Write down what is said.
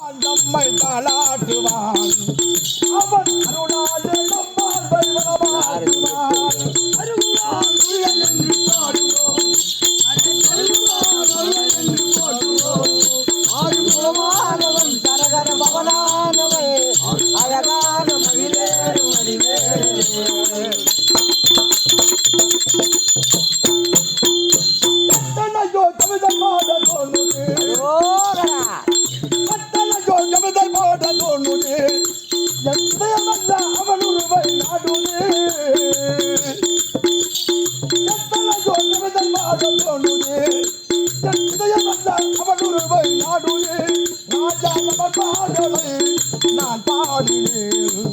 நம்மை தாளாட்டுவான் அவன் அருளாலே நம்மால் வளமாடுவான் அருளால் உயல் என்று பாடுவோம் ஆறுபுறமானவன் சரகர பவனானவன் அழகான மயிலேறு மதிவேறு கவிதை பாட தோணுது கவிதை பாட தோணுது அவன் உருவை நாடுது கவிதை பாட தோணுது அவன் உருவை நாடுது ராஜா பாடலை நான் பாடினேன்